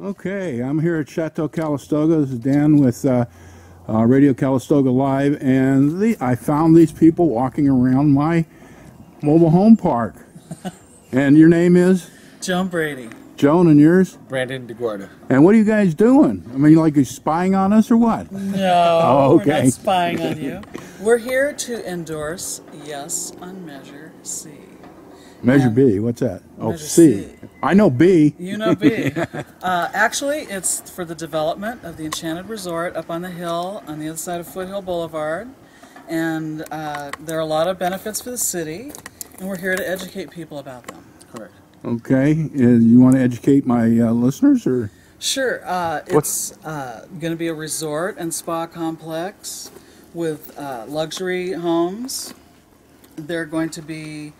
Okay, I'm here at Chateau Calistoga. This is Dan with Radio Calistoga Live, and I found these people walking around my mobile home park. And your name is? Joan Brady. Joan, and yours? Brandon DeGuarda. And what are you guys doing? I mean, like, you spying on us or what? No, Oh, okay. We're not spying on you. We're here to endorse Yes on Measure C. Measure B, what's that? Oh, Measure C. C. I know B. You know B. Actually, it's for the development of the Enchanted Resort up on the hill on the other side of Foothill Boulevard. And there are a lot of benefits for the city, and we're here to educate people about them. Correct. Okay, you want to educate my listeners, or? Sure. It's going to be a resort and spa complex with luxury homes. There are going to be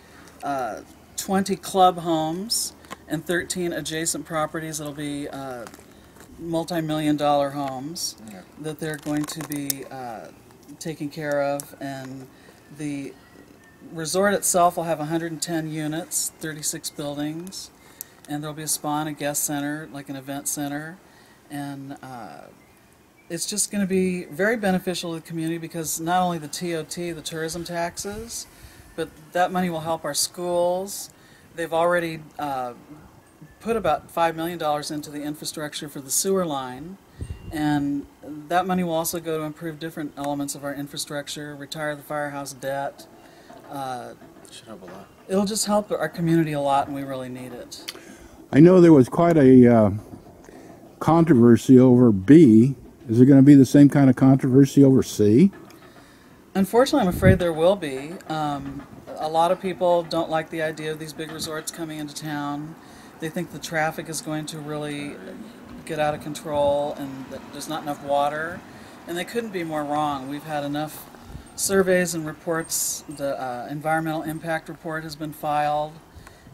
20 club homes and 13 adjacent properties that'll be multi-million-dollar homes that they're going to be taking care of, and the resort itself will have 110 units, 36 buildings, and there'll be a spa and a guest center, like an event center, and it's just going to be very beneficial to the community because not only the TOT, the tourism taxes, but that money will help our schools. They've already put about $5 million into the infrastructure for the sewer line, and that money will also go to improve different elements of our infrastructure, retire the firehouse debt. Should help a lot. It'll just help our community a lot, and we really need it. I know there was quite a controversy over B. Is there going to be the same kind of controversy over C? Unfortunately, I'm afraid there will be. A lot of people don't like the idea of these big resorts coming into town. They think the traffic is going to really get out of control and that there's not enough water. And they couldn't be more wrong. We've had enough surveys and reports. The environmental impact report has been filed.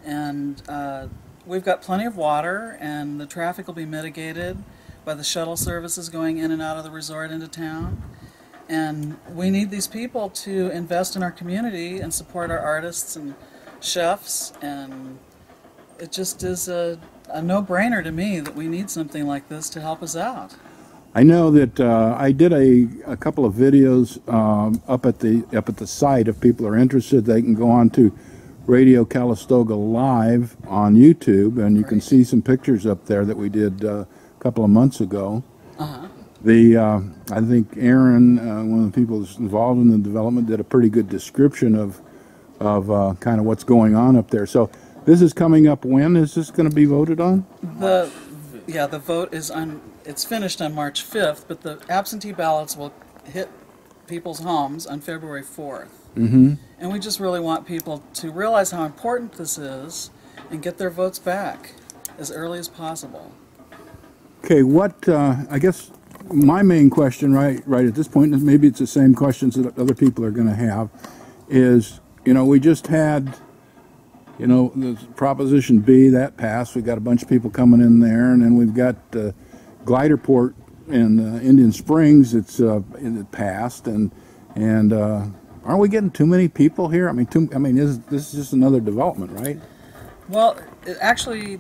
And we've got plenty of water, and the traffic will be mitigated by the shuttle services going in and out of the resort into town. And we need these people to invest in our community and support our artists and chefs, and it just is a no-brainer to me that we need something like this to help us out. I know that I did a couple of videos up at the site. If people are interested, they can go on to Radio Calistoga Live on YouTube, and you can see some pictures up there that we did a couple of months ago. I think Aaron, one of the people that's involved in the development, did a pretty good description of kind of what's going on up there. So this is coming up. When is this going to be voted on? The vote is on. It's finished on March 5th, but the absentee ballots will hit people's homes on February 4th. Mm-hmm. And we just really want people to realize how important this is and get their votes back as early as possible. Okay, I guess my main question right at this point, and maybe it's the same questions that other people are going to have, is, we just had, the Proposition B, that passed. We got a bunch of people coming in there, and then we've got Glider Port in Indian Springs. It passed, and aren't we getting too many people here? This is just another development, right? Well, it actually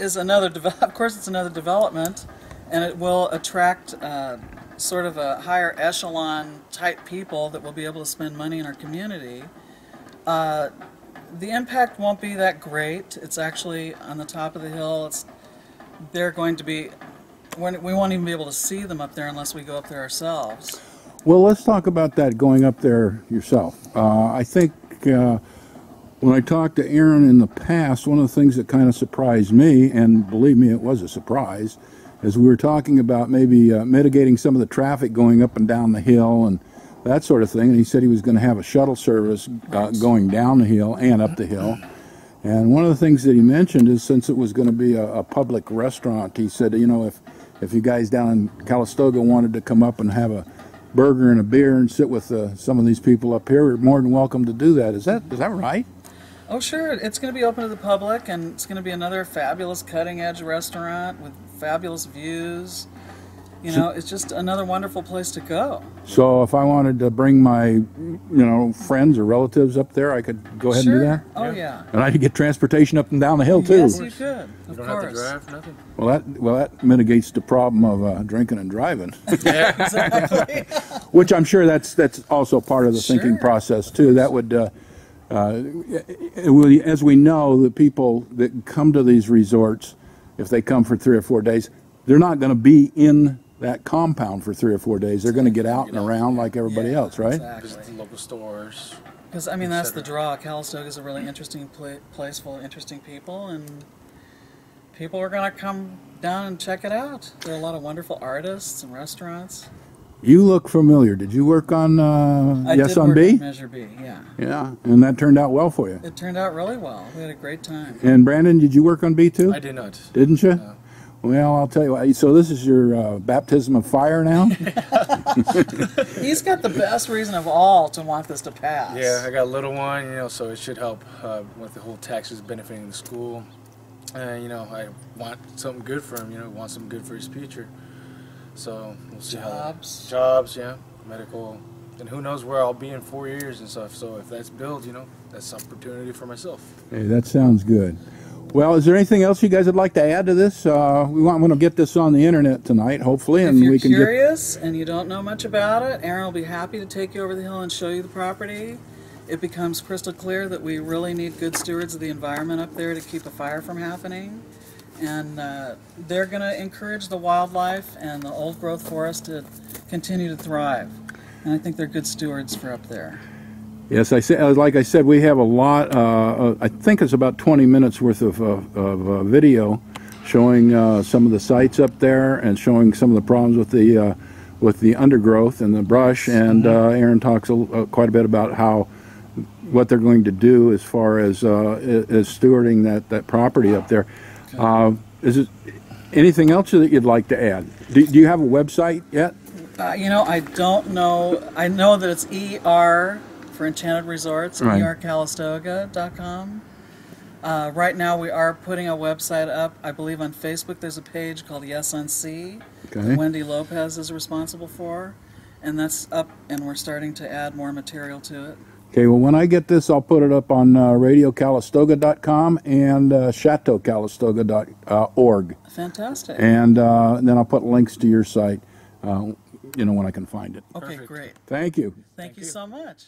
is another of course it's another development, and it will attract sort of a higher echelon type people that will be able to spend money in our community. The impact won't be that great. It's actually on the top of the hill. They're going to be, we won't even be able to see them up there unless we go up there ourselves. Well, let's talk about that, going up there yourself. I think when I talked to Aaron in the past, one of the things that kind of surprised me, and believe me, it was a surprise, is we were talking about maybe mitigating some of the traffic going up and down the hill and that sort of thing. And he said he was going to have a shuttle service going down the hill and up the hill. And one of the things that he mentioned is, since it was going to be a public restaurant, he said, if you guys down in Calistoga wanted to come up and have a burger and a beer and sit with some of these people up here, we're more than welcome to do that. Is that right? Oh, sure. It's going to be open to the public, and it's going to be another fabulous cutting-edge restaurant with fabulous views. You know, it's just another wonderful place to go. So if I wanted to bring my, friends or relatives up there, I could go ahead and do that? Oh, yeah. And I could get transportation up and down the hill, too. Yes, you could. You Of don't course. have to drive, nothing. Well, that mitigates the problem of drinking and driving, Yeah. Exactly. which I'm sure that's also part of the thinking Sure. process, too. That would, as we know, the people that come to these resorts, if they come for 3 or 4 days, they're not going to be in that compound for 3 or 4 days. They're going to get out and around like everybody Yeah, else, right? Exactly. Visit the local stores. Because, I mean, that's the draw. Calistoga is a really interesting place full of interesting people, and people are going to come down and check it out. There are a lot of wonderful artists and restaurants. You look familiar. Did you work on I Yes did on work B? on Measure B, yeah. Yeah, and that turned out well for you. It turned out really well. We had a great time. And Brandon, did you work on B too? I did not. Didn't you? No. Well, I'll tell you what. So this is your baptism of fire now? He's got the best reason of all to want this to pass. Yeah, I got a little one, so it should help with the whole taxes benefiting the school. I want something good for him, want something good for his future. So we'll see jobs, yeah, medical, and who knows where I'll be in 4 years and stuff. So if that's built, that's opportunity for myself. Hey, that sounds good. Well, is there anything else you guys would like to add to this? We want to get this on the internet tonight, hopefully, and If you're we can curious and you don't know much about it, Aaron will be happy to take you over the hill and show you the property. It becomes crystal clear that we really need good stewards of the environment up there to keep a fire from happening. And they're going to encourage the wildlife and the old growth forest to continue to thrive. And I think they're good stewards for up there. Yes, like I said, we have a lot. I think it's about 20 minutes worth of video showing some of the sites up there and showing some of the problems with the undergrowth and the brush. And Aaron talks quite a bit about what they're going to do as far as stewarding that property up there. Is it anything else that you'd like to add? Do you have a website yet? I don't know. I know that it's ER for Enchanted Resorts, right. ercalistoga.com. Right now we are putting a website up. I believe on Facebook there's a page called Yes on Sea that Wendy Lopez is responsible for. And that's up, and we're starting to add more material to it. Okay, well, when I get this, I'll put it up on radiocalistoga.com and chataucalistoga.org. Fantastic. And then I'll put links to your site, when I can find it. Okay, great. Thank you. Thank you so much.